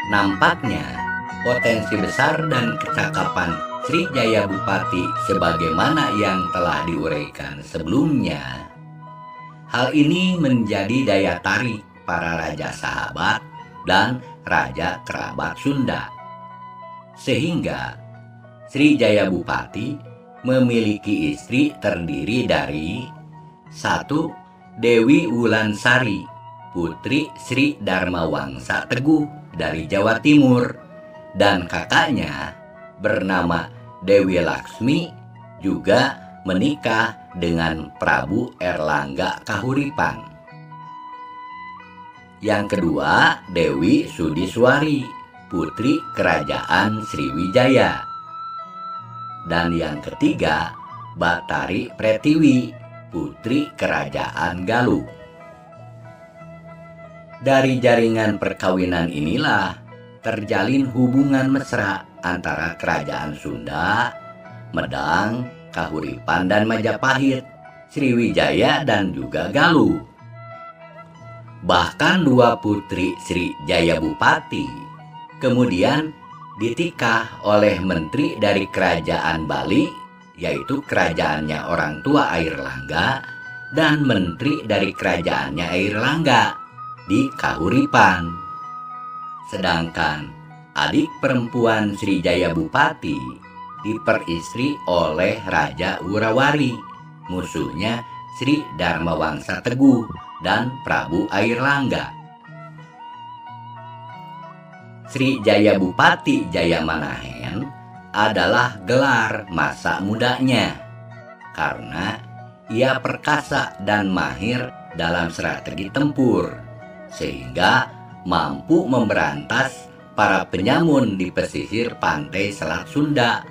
Nampaknya potensi besar dan kecakapan Srijaya Bupati sebagaimana yang telah diuraikan sebelumnya, hal ini menjadi daya tarik para raja sahabat dan raja kerabat Sunda. Sehingga Srijaya Bupati memiliki istri terdiri dari 1. Dewi Wulansari, putri Sri Dharmawangsa Teguh dari Jawa Timur, dan kakaknya bernama Dewi Laksmi juga menikah dengan Prabu Erlangga Kahuripan. Yang kedua, Dewi Sudiswari, putri Kerajaan Sriwijaya. Dan yang ketiga, Batari Pretiwi, putri Kerajaan Galuh. Dari jaringan perkawinan inilah terjalin hubungan mesra antara Kerajaan Sunda, Medang, Kahuripan dan Majapahit, Sriwijaya dan juga Galuh. Bahkan dua putri Srijaya Bupati kemudian ditikah oleh menteri dari Kerajaan Bali, yaitu kerajaannya orang tua Airlangga, dan menteri dari kerajaannya Airlangga di Kahuripan. Sedangkan adik perempuan Srijaya Bupati diperistri oleh Raja Wurawari, musuhnya Sri Dharmawangsa Teguh dan Prabu Airlangga. Srijaya Bupati Jayamanahen adalah gelar masa mudanya karena ia perkasa dan mahir dalam strategi tempur, sehingga mampu memberantas para penyamun di pesisir pantai Selat Sunda,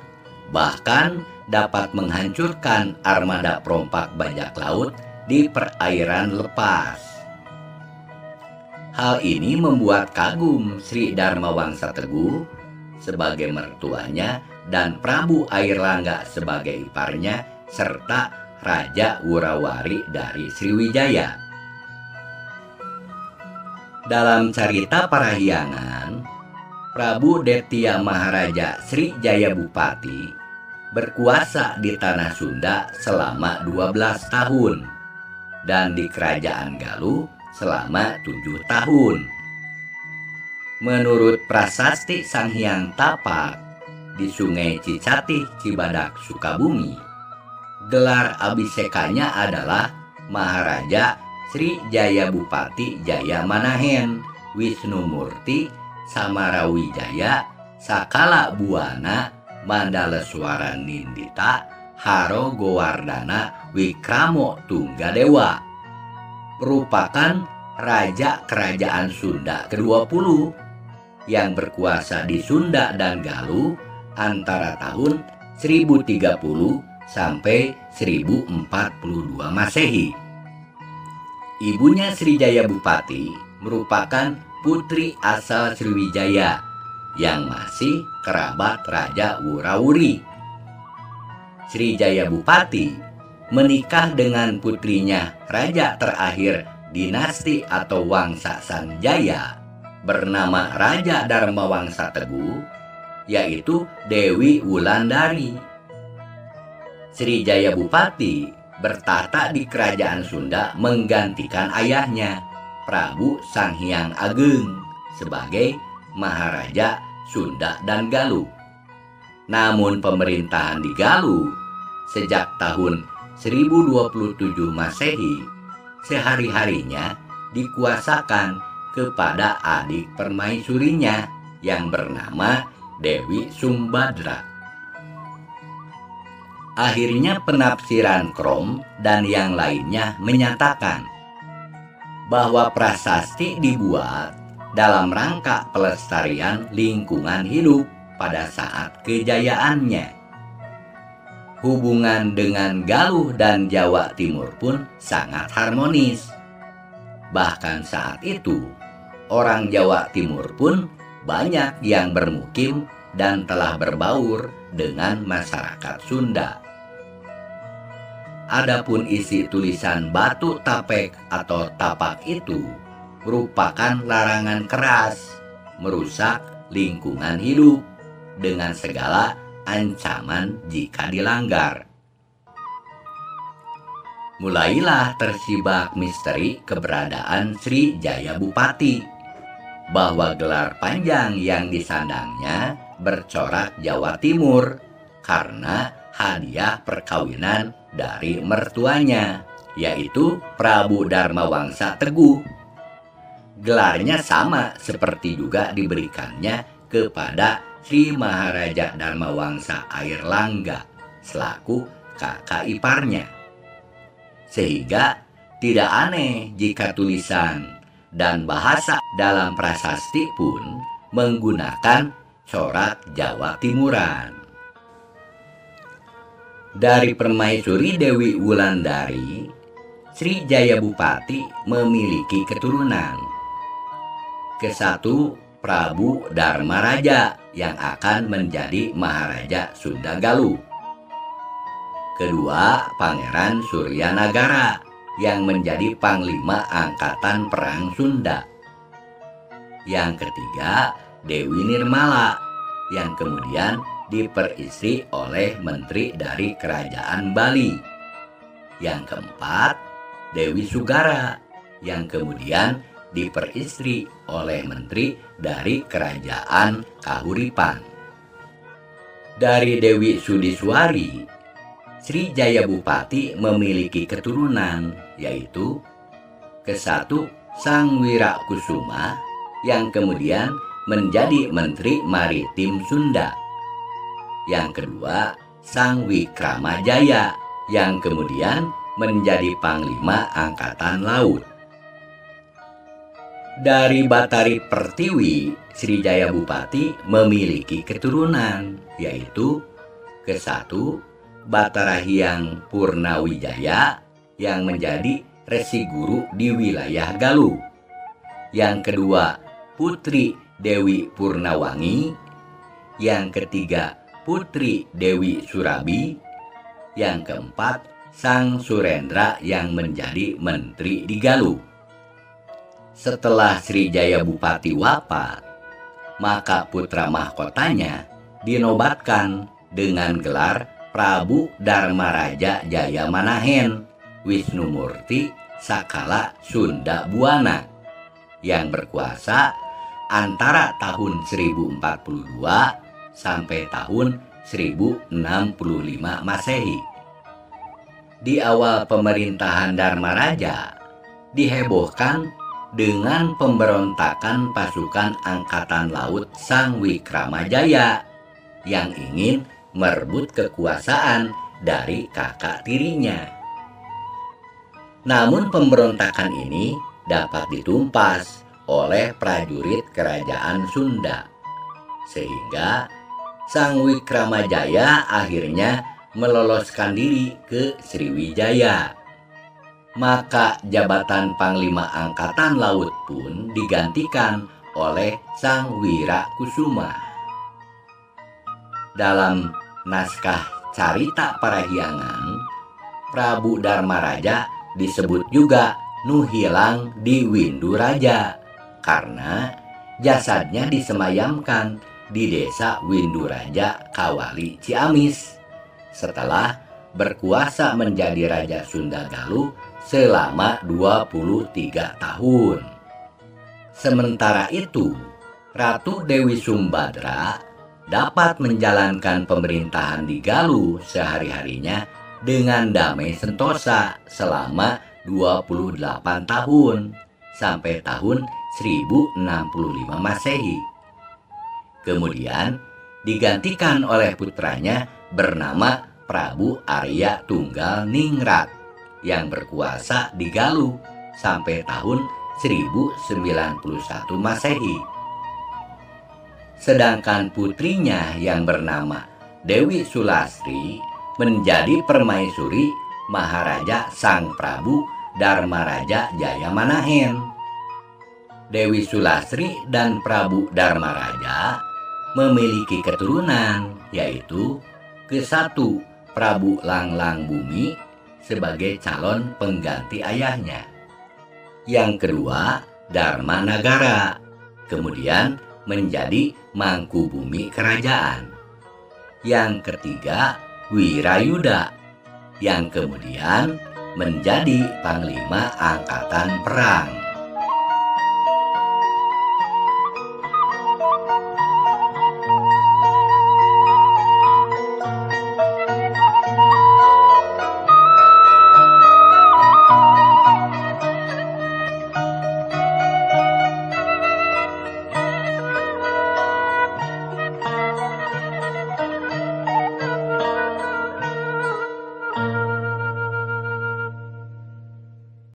bahkan dapat menghancurkan armada perompak bajak laut di perairan lepas. Hal ini membuat kagum Sri Dharmawangsa Teguh sebagai mertuanya dan Prabu Airlangga sebagai iparnya, serta Raja Wurawari dari Sriwijaya. Dalam carita Parahyangan, Prabu Detya Maharaja Srijaya Bupati berkuasa di tanah Sunda selama 12 tahun dan di Kerajaan Galuh selama 7 tahun. Menurut prasasti Sang Hyang Tapak di Sungai Cicatih, Cibadak, Sukabumi, gelar abisekanya adalah Maharaja Srijaya Bupati Jayamanahen Wisnumurti Samarawijaya Sakala Buana Mandaleswara Nindita Haro Gowardana Wikramo Tunggadewa, merupakan Raja Kerajaan Sunda ke-20 yang berkuasa di Sunda dan Galuh antara tahun 1030 sampai 1042 Masehi. Ibunya Srijaya Bupati merupakan putri asal Sriwijaya yang masih kerabat Raja Wurawuri. Srijaya Bupati menikah dengan putrinya raja terakhir dinasti atau Wangsa Sanjaya bernama Raja Dharmawangsa Teguh, yaitu Dewi Wulandari. Srijaya Bupati bertahta di Kerajaan Sunda menggantikan ayahnya, Prabu Sanghyang Ageng, sebagai Maharaja Sunda dan Galuh. Namun pemerintahan di Galuh sejak tahun 1027 Masehi sehari-harinya dikuasakan kepada adik permaisurinya yang bernama Dewi Sumbadra. Akhirnya penafsiran Krom dan yang lainnya menyatakan bahwa prasasti dibuat dalam rangka pelestarian lingkungan hidup pada saat kejayaannya. Hubungan dengan Galuh dan Jawa Timur pun sangat harmonis. Bahkan saat itu, orang Jawa Timur pun banyak yang bermukim dan telah berbaur dengan masyarakat Sunda. Adapun isi tulisan batu tapek atau tapak itu merupakan larangan keras merusak lingkungan hidup dengan segala ancaman jika dilanggar. Mulailah tersibak misteri keberadaan Sri Jaya Bupati, bahwa gelar panjang yang disandangnya bercorak Jawa Timur karena hadiah perkawinan dari mertuanya, yaitu Prabu Darmawangsa Teguh. Gelarnya sama seperti juga diberikannya kepada Sri Maharaja Darmawangsa Airlangga selaku kakak iparnya. Sehingga tidak aneh jika tulisan dan bahasa dalam prasasti pun menggunakan corak Jawa Timuran. Dari permaisuri Dewi Wulandari, Sri Jaya Bupati memiliki keturunan. Kesatu, Prabu Dharmaraja yang akan menjadi Maharaja Sunda Galuh. Kedua, Pangeran Suryanagara yang menjadi Panglima Angkatan Perang Sunda. Yang ketiga, Dewi Nirmala yang kemudian diperistri oleh menteri dari Kerajaan Bali. Yang keempat, Dewi Sugara yang kemudian diperistri oleh menteri dari Kerajaan Kahuripan. Dari Dewi Sudiswari, Sri Jaya Bupati memiliki keturunan, yaitu kesatu Sang Wirakusuma yang kemudian menjadi Menteri Maritim Sunda. Yang kedua, Sang Wikramajaya yang kemudian menjadi Panglima Angkatan Laut. Dari Batari Pertiwi, Sri Jaya Bupati memiliki keturunan, yaitu kesatu Batara Hyang Purnawijaya yang menjadi resi guru di wilayah Galuh. Yang kedua, Putri Dewi Purnawangi. Yang ketiga, Putri Dewi Surabi. Yang keempat, Sang Surendra yang menjadi menteri di Galuh. Setelah Sri Jaya Bupati wafat, maka putra mahkotanya dinobatkan dengan gelar Prabu Dharmaraja Jaya Manahen Wisnumurti Sakala Sunda Buana yang berkuasa antara tahun 1042 sampai tahun 1065 Masehi. Di awal pemerintahan Dharmaraja dihebohkan dengan pemberontakan pasukan Angkatan Laut Sang Wikramajaya yang ingin merebut kekuasaan dari kakak tirinya. Namun pemberontakan ini dapat ditumpas oleh prajurit kerajaan Sunda, sehingga Sang Wikramajaya akhirnya meloloskan diri ke Sriwijaya. Maka jabatan Panglima Angkatan Laut pun digantikan oleh Sang Wirakusuma. Dalam naskah Carita Parahyangan, Prabu Dharmaraja disebut juga nuhilang di Winduraja karena jasadnya disemayamkan di desa Winduraja Kawali Ciamis setelah berkuasa menjadi Raja Sunda Galuh selama 23 tahun. Sementara itu, Ratu Dewi Sumbadra dapat menjalankan pemerintahan di Galuh sehari-harinya dengan damai sentosa selama 28 tahun sampai tahun 1065 Masehi. Kemudian digantikan oleh putranya bernama Prabu Arya Tunggal Ningrat yang berkuasa di Galuh sampai tahun 1091 Masehi. Sedangkan putrinya yang bernama Dewi Sulastri menjadi permaisuri Maharaja Sang Prabu Dharmaraja Jaya Manahen. Dewi Sulastri dan Prabu Dharmaraja memiliki keturunan, yaitu kesatu Prabu Langlang Bumi sebagai calon pengganti ayahnya. Yang kedua, Dharma Nagara. Kemudian menjadi mangkubumi kerajaan. Yang ketiga, Wirayuda, yang kemudian menjadi panglima angkatan perang.